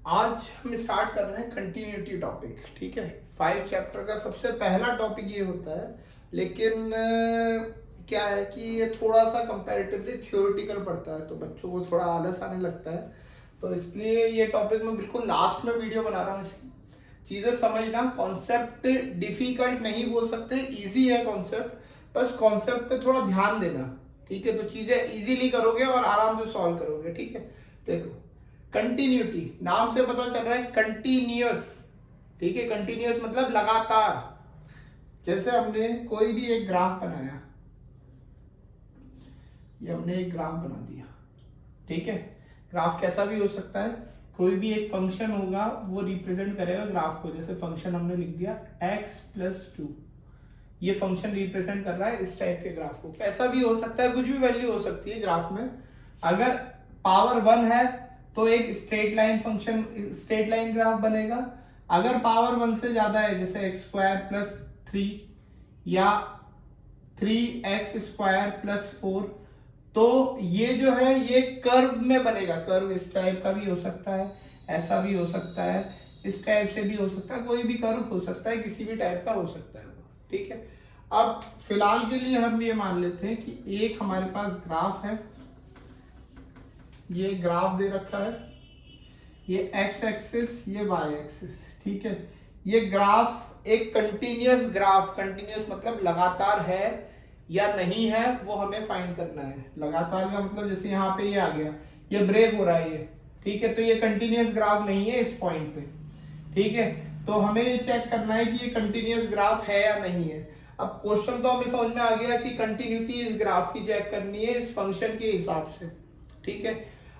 आज हम स्टार्ट कर रहे हैं कंटिन्यूटी टॉपिक। ठीक है, 5 चैप्टर का सबसे पहला टॉपिक ये होता है, लेकिन क्या है कि ये थोड़ा सा कंपैरेटिवली थियोरेटिकल पड़ता है तो बच्चों को थोड़ा आलस आने लगता है। तो इसलिए ये टॉपिक मैं बिल्कुल लास्ट में वीडियो बना रहा हूँ। इसकी चीज़ें समझना, कॉन्सेप्ट डिफिकल्ट नहीं बोल सकते, इजी है कॉन्सेप्ट, बस कॉन्सेप्ट पे थोड़ा ध्यान देना। ठीक है, तो चीज़ें इजीली करोगे और आराम से सॉल्व करोगे। ठीक है, देखो कंटिन्यूटी नाम से पता चल रहा है कंटिन्यूअस। ठीक है, कंटिन्यूअस मतलब लगातार। जैसे हमने कोई भी एक ग्राफ बनाया, ये हमने एक ग्राफ बना दिया। ठीक है, ग्राफ कैसा भी हो सकता है, कोई भी एक फंक्शन होगा वो रिप्रेजेंट करेगा ग्राफ को। जैसे फंक्शन हमने लिख दिया x+2, ये फंक्शन रिप्रेजेंट कर रहा है इस टाइप के ग्राफ को। कैसा भी हो सकता है, कुछ भी वैल्यू हो सकती है ग्राफ में। अगर पावर 1 है तो एक straight line function, straight line graph बनेगा। अगर पावर 1 से ज्यादा है, जैसे x² + 3 या 3x² + 4, तो ये जो है ये कर्व में बनेगा। कर्व इस टाइप का भी हो सकता है, ऐसा भी हो सकता है, इस टाइप से भी हो सकता है, कोई भी कर्व हो सकता है, किसी भी टाइप का हो सकता है वो। ठीक है, अब फिलहाल के लिए हम ये मान लेते हैं कि एक हमारे पास ग्राफ है, ये ग्राफ दे रखा है, ये x एक्सिस, ये y एक्सिस। ठीक है, ये ग्राफ एक कंटिन्यूअस ग्राफ, कंटिन्यूअस मतलब लगातार है या नहीं है वो हमें फाइंड करना है। लगातार का मतलब जैसे यहाँ पे ये आ गया, ये ब्रेक हो रहा है ये। ठीक है, तो ये कंटिन्यूअस ग्राफ नहीं है इस पॉइंट पे। ठीक है, तो हमें ये चेक करना है कि ये कंटिन्यूअस ग्राफ है या नहीं है। अब क्वेश्चन तो हमें समझ में आ गया कि कंटिन्यूटी इस ग्राफ की चेक करनी है इस फंक्शन के हिसाब से। ठीक है,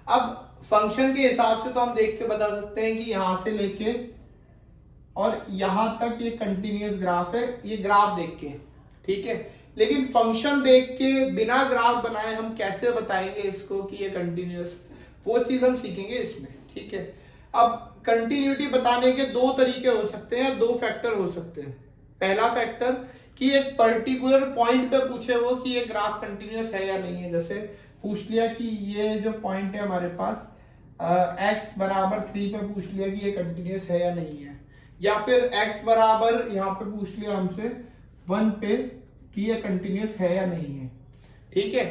अब फंक्शन के हिसाब से तो हम देख के बता सकते हैं कि यहां से लेके और यहां तक ये कंटिन्यूअस ग्राफ है, ये ग्राफ देख के। ठीक है, लेकिन फंक्शन देख के बिना ग्राफ बनाए हम कैसे बताएंगे इसको कि ये कंटिन्यूअस, वो चीज हम सीखेंगे इसमें। ठीक है, अब कंटिन्यूटी बताने के दो तरीके हो सकते हैं, दो फैक्टर हो सकते हैं। पहला फैक्टर कि एक पर्टिकुलर पॉइंट पे पूछे वो कि ये ग्राफ कंटिन्यूअस है या नहीं है। जैसे पूछ लिया कि ये जो पॉइंट है हमारे पास x = 3 पे पूछ लिया कि ये कंटिन्यूअस है या नहीं है, या फिर x = यहाँ पे पूछ लिया हमसे 1 पे कि ये कंटिन्यूअस है या नहीं है। ठीक है,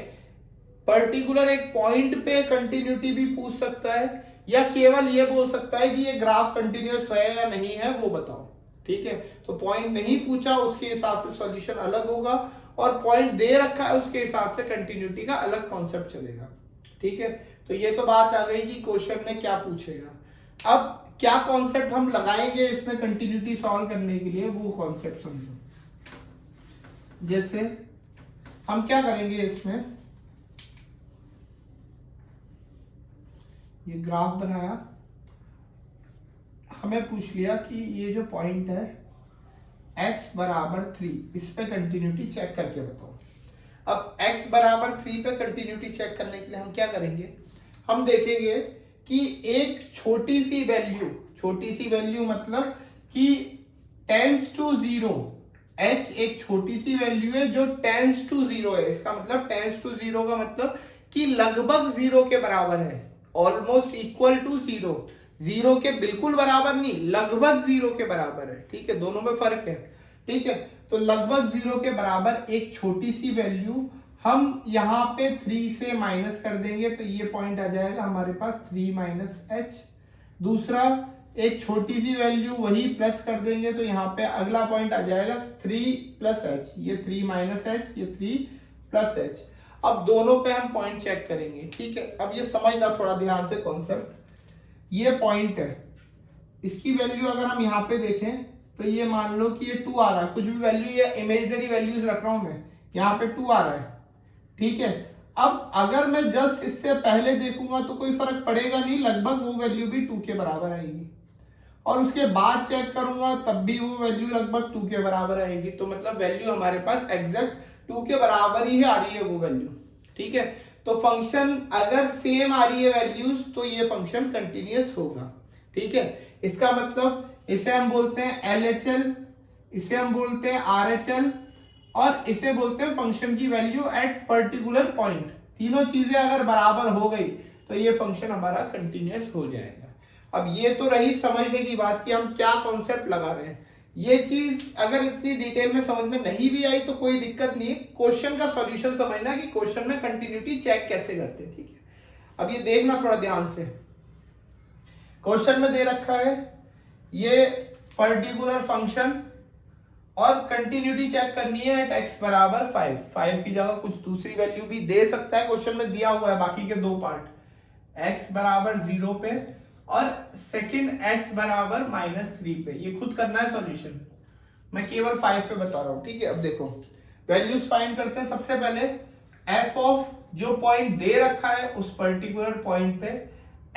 पर्टिकुलर एक पॉइंट पे कंटिन्यूटी भी पूछ सकता है, या केवल ये बोल सकता है कि ये ग्राफ कंटिन्यूअस है या नहीं है वो बताओ। ठीक है, तो पॉइंट नहीं पूछा उसके हिसाब से सॉल्यूशन अलग होगा, और पॉइंट दे रखा है उसके हिसाब से कंटिन्यूटी का अलग कॉन्सेप्ट चलेगा। ठीक है, तो ये तो बात आ गई कि क्वेश्चन में क्या पूछेगा। अब क्या कॉन्सेप्ट हम लगाएंगे इसमें कंटिन्यूटी सॉल्व करने के लिए, वो कॉन्सेप्ट समझो। जैसे हम क्या करेंगे, इसमें ये ग्राफ बनाया, हमें पूछ लिया कि ये जो पॉइंट है x = 3, इस पे कंटिन्यूटी चेक करके बताओ। अब x = 3 पे कंटिन्यूटी चेक करने के लिए हम क्या करेंगे, हम देखेंगे कि एक छोटी सी वैल्यू मतलब कि टेंस टू 0, h एक छोटी सी वैल्यू है जो टेंस टू 0 है। इसका मतलब टेंस टू 0 का मतलब कि लगभग 0 के बराबर है, ऑलमोस्ट इक्वल टू 0। 0 के बिल्कुल बराबर नहीं, लगभग 0 के बराबर है। ठीक है, दोनों में फर्क है। ठीक है, तो लगभग 0 के बराबर एक छोटी सी वैल्यू हम यहाँ पे 3 से माइनस कर देंगे, तो ये पॉइंट आ जाएगा हमारे पास 3 - h। दूसरा एक छोटी सी वैल्यू वही प्लस कर देंगे, तो यहाँ पे अगला पॉइंट आ जाएगा 3 + h, ये 3 - h, ये 3 + h। अब दोनों पे हम पॉइंट चेक करेंगे। ठीक है, अब ये समझना थोड़ा ध्यान से कॉन्सेप्ट। ये पॉइंट है, इसकी वैल्यू अगर हम यहाँ पे देखें तो ये मान लो कि ये 2 आ रहा है, कुछ भी वैल्यू, ये इमेजिनरी वैल्यूज रख रहा हूं मैं, यहाँ पे 2 आ रहा है। ठीक है, अब अगर मैं जस्ट इससे पहले देखूंगा तो कोई फर्क पड़ेगा नहीं, लगभग वो वैल्यू भी 2 के बराबर आएगी, और उसके बाद चेक करूंगा तब भी वो वैल्यू लगभग 2 के बराबर आएगी। तो मतलब वैल्यू हमारे पास एग्जैक्ट 2 के बराबर ही आ रही है वो वैल्यू। ठीक है, तो फंक्शन अगर सेम आ रही है वैल्यूज तो ये फंक्शन कंटिन्यूअस होगा। ठीक है, इसका मतलब इसे हम बोलते हैं LHL, इसे हम बोलते हैं RHL, और इसे बोलते हैं फंक्शन की वैल्यू एट पर्टिकुलर पॉइंट। तीनों चीजें अगर बराबर हो गई तो ये फंक्शन हमारा कंटिन्यूअस हो जाएगा। अब ये तो रही समझने की बात कि हम क्या कॉन्सेप्ट लगा रहे हैं। ये चीज अगर इतनी डिटेल में समझ में नहीं भी आई तो कोई दिक्कत नहीं है, क्वेश्चन का सॉल्यूशन समझना कि क्वेश्चन में कंटिन्यूटी चेक कैसे करते हैं। ठीक है, अब ये देखना थोड़ा ध्यान से। क्वेश्चन में दे रखा है ये पर्टिकुलर फंक्शन और कंटिन्यूटी चेक करनी है एट एक्स बराबर 5 की जगह कुछ दूसरी वैल्यू भी दे सकता है, क्वेश्चन में दिया हुआ है बाकी के दो पार्ट एक्स बराबर 0 पे और सेकंड एक्स बराबर -3 पे। ये खुद करना है सॉल्यूशन, मैं केवल 5 पे बता रहा हूं। ठीक है, अब देखो वैल्यूज फाइंड करते हैं। सबसे पहले एफ ऑफ जो पॉइंट दे रखा है उस पर्टिकुलर पॉइंट पे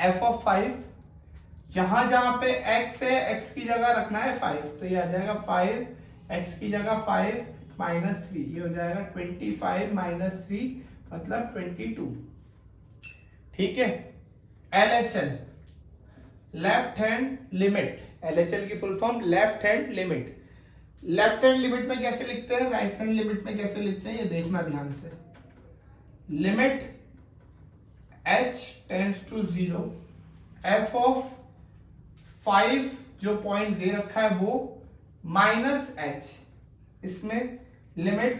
एफ ऑफ 5, जहां जहां पे x है x की जगह रखना है 5, तो ये आ जाएगा 5 x की जगह 5 -3, ये हो जाएगा 25 -3 मतलब 22। ठीक है, LHL left hand limit, LHL की full form left hand limit. Left hand limit में कैसे लिखते हैं, राइट हैंड लिमिट में कैसे लिखते हैं, ये देखना ध्यान से। Limit h tends to 0 f of 5 जो पॉइंट दे रखा है वो -h, इसमें limit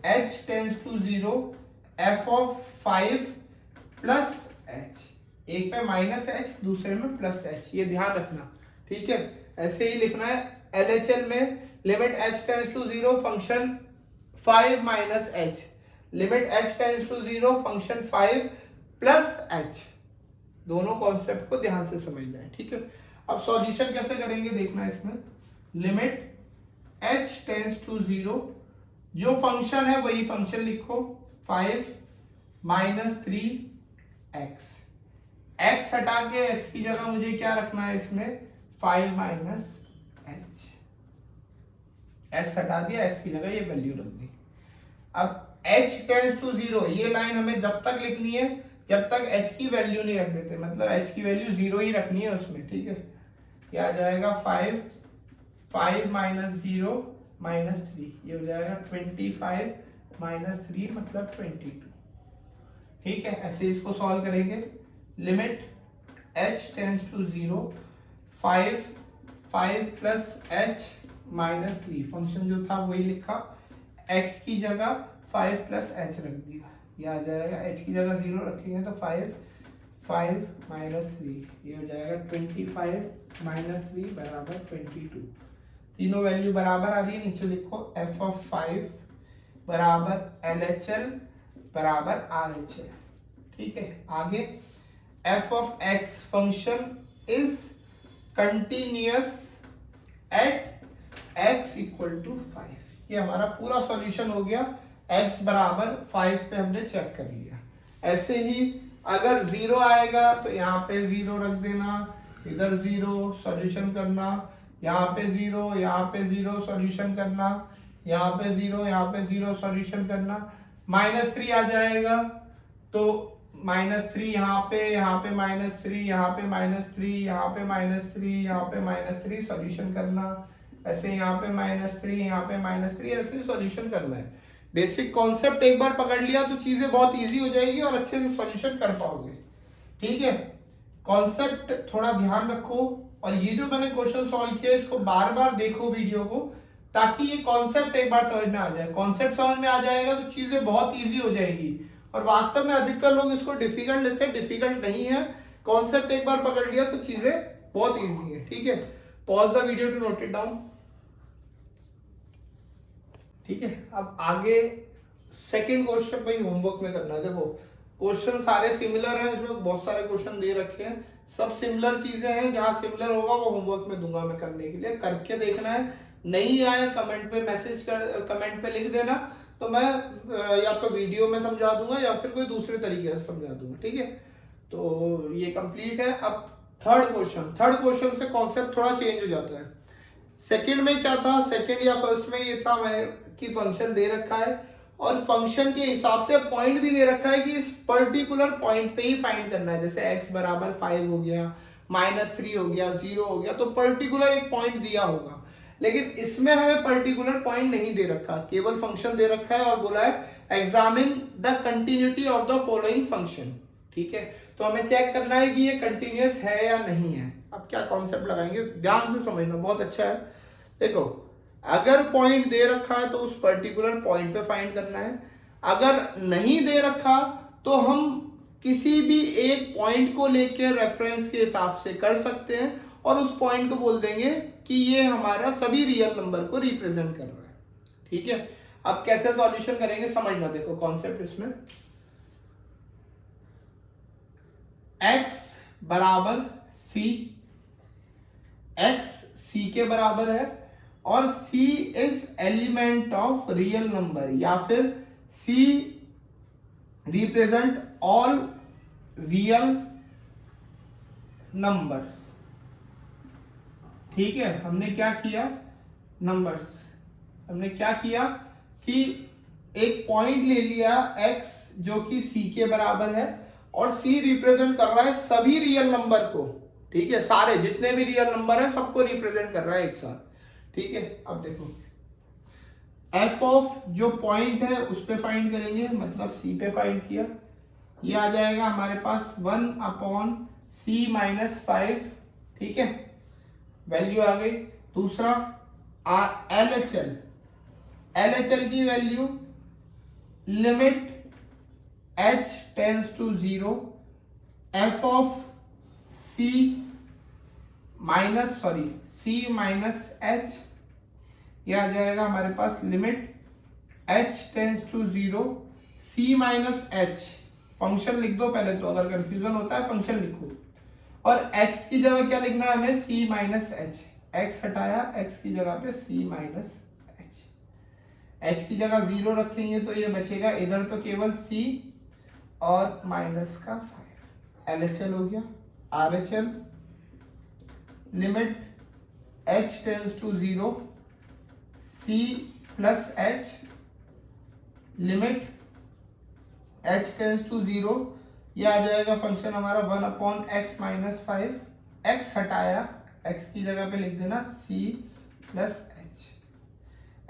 h tends to 0 f of 5 plus h, एक पे -h दूसरे में +h, ये ध्यान रखना। ठीक है, ऐसे ही लिखना है। LHL में limit h tends to 0 function 5 -h, limit h tends to 0 function 5 plus h, दोनों कॉन्सेप्ट को ध्यान से समझना है। ठीक है, अब सॉल्यूशन कैसे करेंगे देखना है इसमें। लिमिट h टेंड्स टू 0, जो फंक्शन है वही फंक्शन लिखो 5 -3x, x हटा के x की जगह मुझे क्या रखना है इसमें 5 -h, x हटा दिया x की जगह ये वैल्यू रख दी। अब h टेंड्स टू 0, ये लाइन हमें जब तक लिखनी है जब तक h की वैल्यू नहीं रख देते, मतलब h की वैल्यू 0 ही रखनी है उसमें। ठीक है, क्या आ जाएगा 5 -0 -3, ये हो जाएगा 25 -3 मतलब 22। ठीक है, ऐसे इसको सॉल्व करेंगे। Limit h tends to 0 5 plus h -3, function जो था वही लिखा, x की जगह 5 प्लस h रख दिया, ये आ जाएगा h की जगह 0 रखेंगे तो 5 -3, ये हो जाएगा 25 -3 बराबर 22। तीनों वैल्यू बराबर आ रही है, नीचे लिखो f ऑफ 5 बराबर LHL बराबर RHL। ठीक है, आगे f of x function is continuous at x equal to 5। ये हमारा पूरा सॉल्यूशन हो गया, x बराबर 5 पे हमने चेक कर लिया। ऐसे ही अगर 0 आएगा तो यहाँ पे 0 रख देना, इधर 0 सॉल्यूशन करना, यहाँ पे 0 यहाँ पे 0 सॉल्यूशन करना, यहाँ पे 0 यहाँ पे 0 सॉल्यूशन करना। -3 आ जाएगा तो -3 यहाँ पे -3 यहाँ पे -3 यहाँ पे -3 यहाँ पे -3 सॉल्यूशन करना, ऐसे यहाँ पे -3 यहाँ पे -3 ऐसे सॉल्यूशन करना है। बेसिक कॉन्सेप्ट एक बार पकड़ लिया तो चीजें बहुत इजी हो जाएगी और अच्छे से सॉल्यूशन कर पाओगे। ठीक है, कॉन्सेप्ट थोड़ा ध्यान रखो और ये जो मैंने क्वेश्चन सॉल्व किया इसको बार बार देखो वीडियो को, ताकि ये कॉन्सेप्ट एक बार समझ में आ जाए। कॉन्सेप्ट समझ में आ जाएगा तो चीजें बहुत इजी हो जाएगी। और वास्तव में अधिकतर लोग इसको डिफिकल्ट लेते हैं, डिफिकल्ट नहीं है। कॉन्सेप्ट एक बार पकड़ लिया तो चीजें बहुत इजी है। ठीक है, pause the video to note it down. ठीक है, अब आगे सेकंड क्वेश्चन पे होमवर्क में करना है। देखो क्वेश्चन सारे सिमिलर हैं, इसमें बहुत सारे क्वेश्चन दे रखे हैं, सब सिमिलर चीजें हैं। जहां सिमिलर होगा वो होमवर्क में दूंगा मैं करने के लिए, करके देखना है। नहीं आया कमेंट पे मैसेज कर, कमेंट पे लिख देना, तो मैं या तो वीडियो में समझा दूंगा या फिर कोई दूसरे तरीके से समझा दूंगा। ठीक है, तो ये कंप्लीट है। अब थर्ड क्वेश्चन से कॉन्सेप्ट थोड़ा चेंज हो जाता है। सेकंड में क्या था, सेकंड या फर्स्ट में ये था मैं कि फंक्शन दे रखा है और फंक्शन के हिसाब से पॉइंट भी दे रखा है कि इस पर्टिकुलर पॉइंट पे ही फाइंड करना है। जैसे x बराबर 5 हो गया, -3 हो गया, 0 हो गया, तो पर्टिकुलर एक पॉइंट दिया होगा। लेकिन इसमें हमें पर्टिकुलर पॉइंट नहीं दे रखा, केवल फंक्शन दे रखा है और बोला है examine the continuity of the following function. ठीक है, तो हमें चेक करना है कि ये कंटिन्यूअस है या नहीं है। अब क्या कॉन्सेप्ट लगाएंगे, ध्यान से समझना, बहुत अच्छा है। देखो, अगर पॉइंट दे रखा है तो उस पर्टिकुलर पॉइंट पे फाइंड करना है, अगर नहीं दे रखा तो हम किसी भी एक पॉइंट को लेकर रेफरेंस के हिसाब से कर सकते हैं और उस पॉइंट को बोल देंगे कि ये हमारा सभी रियल नंबर को रिप्रेजेंट कर रहा है। ठीक है, अब कैसे सॉल्यूशन करेंगे समझना। देखो कॉन्सेप्ट इसमें, x बराबर c, x c के बराबर है और c is element of real number, या फिर c represent all real numbers. ठीक है, हमने क्या किया, नंबर्स, हमने क्या किया कि एक पॉइंट ले लिया x जो कि c के बराबर है और c रिप्रेजेंट कर रहा है सभी रियल नंबर को। ठीक है, सारे जितने भी रियल नंबर है सबको रिप्रेजेंट कर रहा है एक साथ। ठीक है, अब देखो f ऑफ जो पॉइंट है उस पे फाइंड करेंगे, मतलब c पे फाइंड किया, ये आ जाएगा हमारे पास 1/c माइनस 5। ठीक है, वैल्यू आ गई। दूसरा LHL की value limit h tends to 0 f of c minus h, यह आ जाएगा हमारे पास limit h tends to 0 c minus h। Function लिख दो पहले तो, अगर कंफ्यूजन होता है फंक्शन लिखो, और x की जगह क्या लिखना है हमें, c माइनस h। x हटाया, x की जगह पे c माइनस h की जगह 0 रखेंगे तो ये बचेगा, इधर तो केवल c और माइनस का 5। LHL हो गया। RHL limit h tends to 0 c plus h, limit h tends to 0, यह आ जाएगा फंक्शन हमारा 1/x माइनस 5। x हटाया, x की जगह पे लिख देना c प्लस h,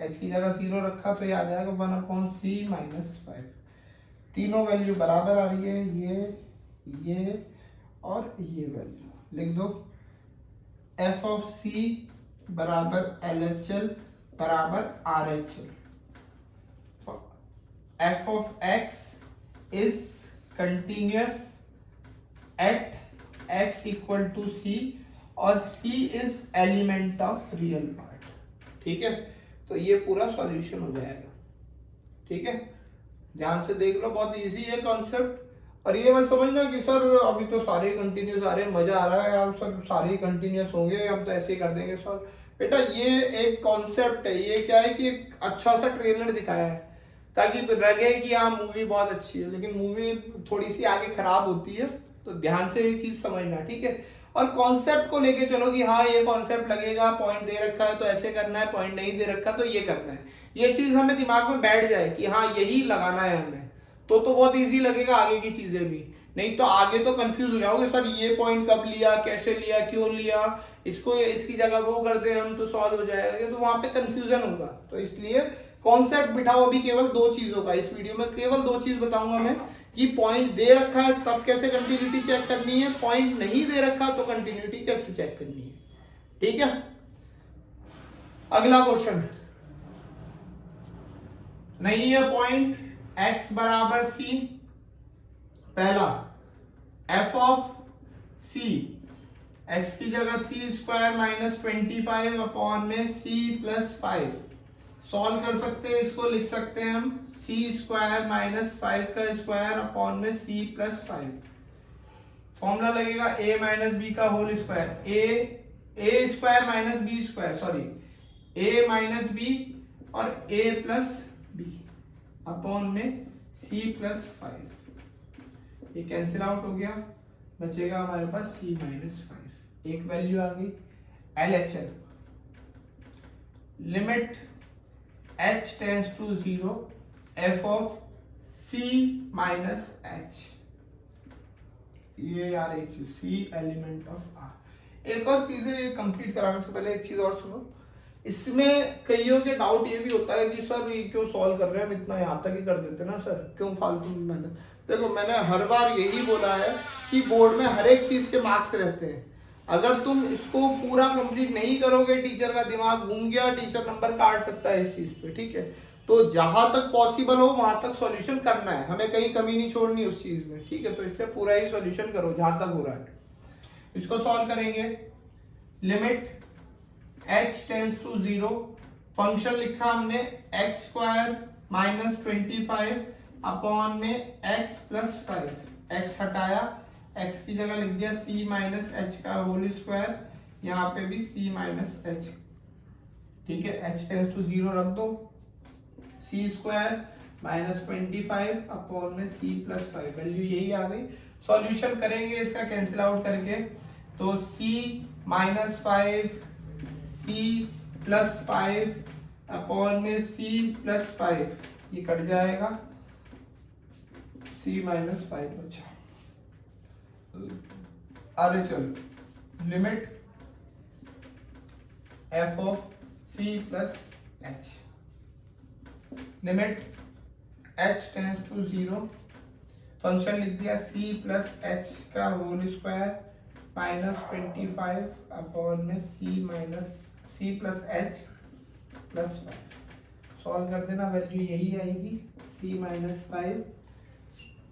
h की जगह 0 रखा तो ये आ जाएगा 1/c माइनस 5। तीनों वैल्यू बराबर आ रही है, ये और ये वैल्यू लिख दो। f ऑफ c बराबर LHL बराबर RHL। f of x is continuous at x equal to c और c is element of real part। ठीक है, तो ये पूरा सॉल्यूशन हो जाएगा। ठीक है, ध्यान से देख लो, बहुत इजी है कॉन्सेप्ट। और ये मत समझना कि सर अभी तो सारे कंटिन्यूस आ रहे हैं, मजा आ रहा है, आप सब सारे कंटिन्यूस होंगे, अब तो ऐसे ही कर देंगे सर। बेटा ये एक कॉन्सेप्ट है, ये क्या है कि एक अच्छा सा ट्रेलर दिखाया है ताकि लगे कि हाँ मूवी बहुत अच्छी है, लेकिन मूवी थोड़ी सी आगे खराब होती है, तो ध्यान से ये चीज समझना। ठीक है, और कॉन्सेप्ट को लेके चलो कि हाँ ये कॉन्सेप्ट लगेगा, पॉइंट दे रखा है तो ऐसे करना है, पॉइंट नहीं दे रखा तो ये करना है, ये चीज हमें दिमाग में बैठ जाए कि हाँ यही लगाना है हमें, तो बहुत इजी लगेगा आगे की चीजें भी। नहीं तो आगे तो कंफ्यूज हो जाओगे, सर ये पॉइंट कब लिया, कैसे लिया, क्यों लिया, इसको इसकी जगह वो कर दे हम तो सॉल्व हो जाएगा, तो वहां पे कंफ्यूजन होगा। तो इसलिए कॉन्सेप्ट बिठाओ अभी केवल दो चीजों का। इस वीडियो में केवल दो चीज बताऊंगा मैं कि पॉइंट दे रखा है तब कैसे कंटिन्यूटी चेक करनी है, पॉइंट नहीं दे रखा तो कंटिन्यूटी कैसे चेक करनी है। ठीक है, अगला क्वेश्चन, नहीं है पॉइंट x बराबर c, पहला f ऑफ c, x की जगह c स्क्वायर माइनस 25 अपॉन में c प्लस 5। सॉल्व कर सकते हैं, इसको लिख सकते हैं हम c स्क्वायर माइनस 5 का स्क्वायर अपॉन में c प्लस 5। फॉर्मूला लगेगा a माइनस बी का whole square, a square minus b square, sorry a minus b और a प्लस बी अपॉन में c प्लस 5। ये कैंसिल आउट हो गया, बचेगा हमारे पास c माइनस 5। एक वैल्यू आ गई। LHL limit h tends to 0 f of c minus h, ये यार एक चीज c एलिमेंट ऑफ r। एक और चीज है, कंप्लीट कराने से पहले एक चीज और सुनो। इसमें कईयों के डाउट ये भी होता है कि सर ये क्यों सॉल्व कर रहे हैं, हम इतना यहाँ तक ही कर देते ना सर, क्यों फालतू में मेहनत। देखो मैंने हर बार यही बोला है कि बोर्ड में हर एक चीज के मार्क्स रहते हैं, अगर तुम इसको पूरा कंप्लीट नहीं करोगे टीचर का दिमाग घूम गया, टीचर नंबर काट सकता है इस चीज पे, ठीक है। तो जहां तक पॉसिबल हो वहां तक सॉल्यूशन करना है, हमें कहीं कमी नहीं छोड़नी उस चीज में, ठीक है। तो इसलिए पूरा ही सॉल्यूशन करो जहां तक हो रहा है। इसको सॉल्व करेंगे, limit h tends to 0, function लिखा हमने एक्स स्क्वायर माइनस 25 अपॉन में x प्लस 5, x हटाया, x की जगह लिख दिया c माइनस एच का होल स्क्वायर, यहाँ पे भी c माइनस एच, ठीक है। h टेंड्स टू 0 रख दो, c स्क्वायर माइनस 25 अपॉन में c प्लस 5, वैल्यू यही आ गई। सॉल्यूशन करेंगे इसका कैंसिल आउट करके, तो c minus 5 c plus 5 upon में c प्लस 5, ये कट जाएगा, c माइनस 5 बचा। आगे चलो, limit f of c plus h, limit h tends to 0, function लिख दिया c प्लस h का होल स्क्वायर माइनस 25 अपॉन में c plus h plus 5, solve कर देना, वैल्यू यही आएगी c minus 5,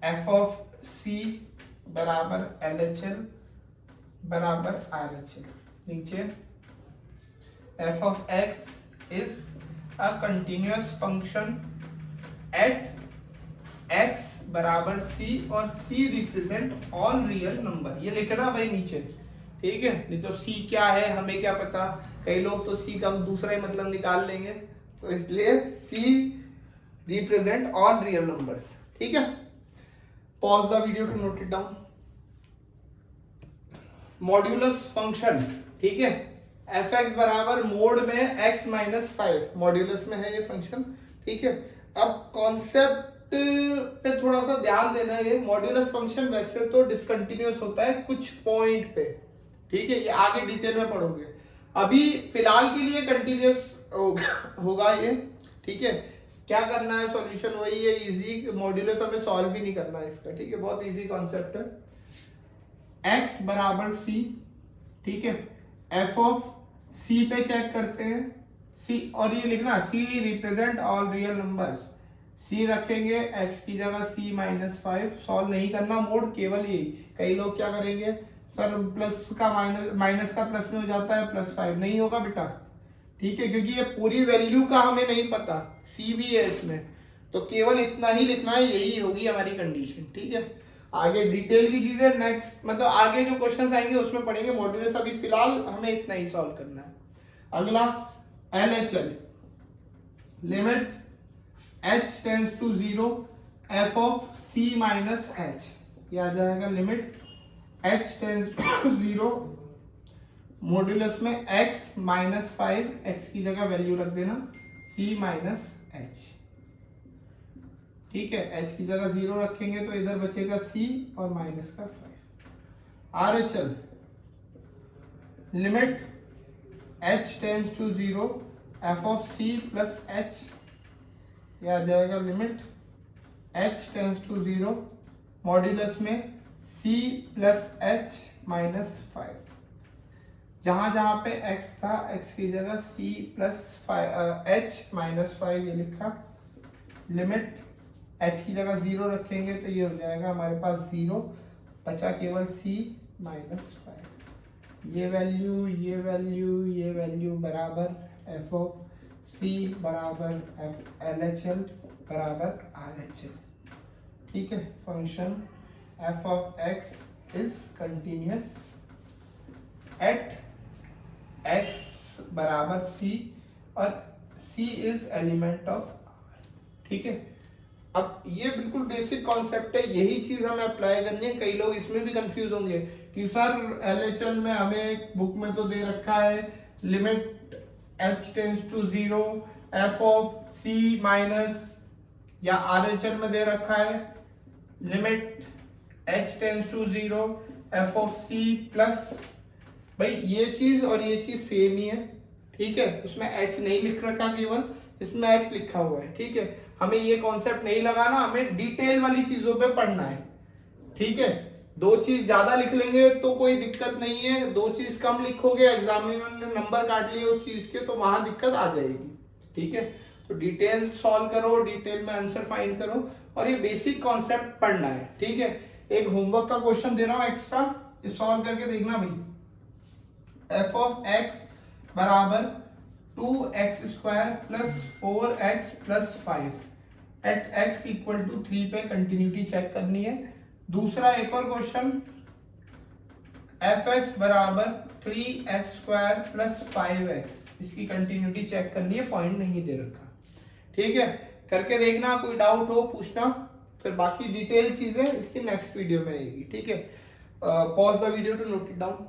f of c बराबर LHL बराबर RHL, नीचे f of x is a continuous function at x बराबर c और c represent all real number, ये लिखना भाई नीचे, ठीक है। नहीं तो c क्या है हमें क्या पता, कई लोग तो c का दूसरा ही मतलब निकाल लेंगे, तो इसलिए c represent all real numbers, ठीक है। Pause the video to note it down. Modulus function, ठीक है, एफ एक्स बराबर मोड में x माइनस 5, मॉड्यूलस में है ये फंक्शन, ठीक है। अब कॉन्सेप्ट पे थोड़ा सा ध्यान देना है, ये मॉड्यूलस फंक्शन वैसे तो डिसकंटिन्यूअस होता है कुछ पॉइंट पे, ठीक है, ये आगे डिटेल में पढ़ोगे, अभी फिलहाल के लिए कंटिन्यूअस होगा ये, ठीक है। क्या करना है, सॉल्यूशन वही है, इजी, मॉड्यूलस हमें सॉल्व भी नहीं करना है इसका, ठीक है, बहुत इजी कॉन्सेप्ट है। x बराबर c, ठीक है, f ऑफ c पे चेक करते हैं, c, और ये लिखना c represent all real numbers, c रखेंगे x की जगह c माइनस 5, सॉल्व नहीं करना मोड, केवल ये, कई लोग क्या करेंगे सर प्लस का माइनस का प्लस में हो जाता है प्लस 5, नहीं होगा बेटा, ठीक है, क्योंकि ये पूरी वैल्यू का हमें नहीं पता, c भी है इसमें, तो केवल इतना ही लिखना है, यही होगी हमारी कंडीशन, ठीक है। आगे डिटेल की चीजें नेक्स्ट, मतलब आगे जो क्वेश्चंस आएंगे उसमें पढ़ेंगे, मॉड्यूलस अभी फिलहाल हमें इतना ही सॉल्व करना है। अगला LHL, limit h tends to 0, f of c minus h, ये आ जाएगा, limit h tends to 0, modulus में x माइनस 5, x की जगह वैल्यू रख देना c माइनस h, ठीक है, h की जगह 0 रखेंगे तो इधर बचेगा c और माइनस का 5। RHL, limit h tends to 0, f of c plus h, ये आ जाएगा, limit h tends to 0, modulus में c प्लस h माइनस 5, जहां जहां पे x था x की जगह c प्लस h माइनस 5 ये लिखा, लिमिट h की जगह 0 रखेंगे तो ये हो जाएगा हमारे पास 0, बचा केवल c माइनस 5, ये वैल्यू ये वैल्यू ये वैल्यू बराबर f ऑफ c बराबर LHL बराबर RHL, ठीक है। Function f of x is continuous at x बराबर c और c is element of R, ठीक है। अब ये बिल्कुल बेसिक कॉन्सेप्ट है, यही चीज हमें अप्लाई करनी है, कई लोग इसमें भी कंफ्यूज होंगे कि सर LHL में हमें बुक में तो दे रखा है limit h tends to 0, f of c minus, या RHL में दे रखा है limit h tends to 0, f of c plus, भाई ये चीज और ये चीज सेम ही है, ठीक है, उसमें h नहीं लिख रखा, केवल इसमें h लिखा हुआ है, ठीक है। हमें ये कॉन्सेप्ट नहीं लगाना, हमें डिटेल वाली चीजों पे पढ़ना है, ठीक है। दो चीज ज्यादा लिख लेंगे तो कोई दिक्कत नहीं है, दो चीज कम लिखोगे एग्जामिनर ने नंबर काट लिए उस चीज के तो वहां दिक्कत आ जाएगी। ठीक है, तो डिटेल सॉल्व करो, डिटेल में आंसर फाइंड करो और ये बेसिक कॉन्सेप्ट पढ़ना है। ठीक है, एक होमवर्क का क्वेश्चन दे रहा हूं एक्स्ट्रा, ये सॉल्व करके देखना भाई। एफ ऑफ एक्स बराबर 2x² plus 4x plus 5 at x equal to 3 पे कंटिन्यूटी चेक करनी है। दूसरा एक और क्वेश्चन, एफ एक्स बराबर 3x² प्लस 5x, इसकी कंटिन्यूटी चेक करनी है, पॉइंट नहीं दे रखा। ठीक है, करके देखना, कोई डाउट हो पूछना, फिर बाकी डिटेल चीजें इसकी नेक्स्ट वीडियो में आएगी। ठीक है, pause the video to note it down.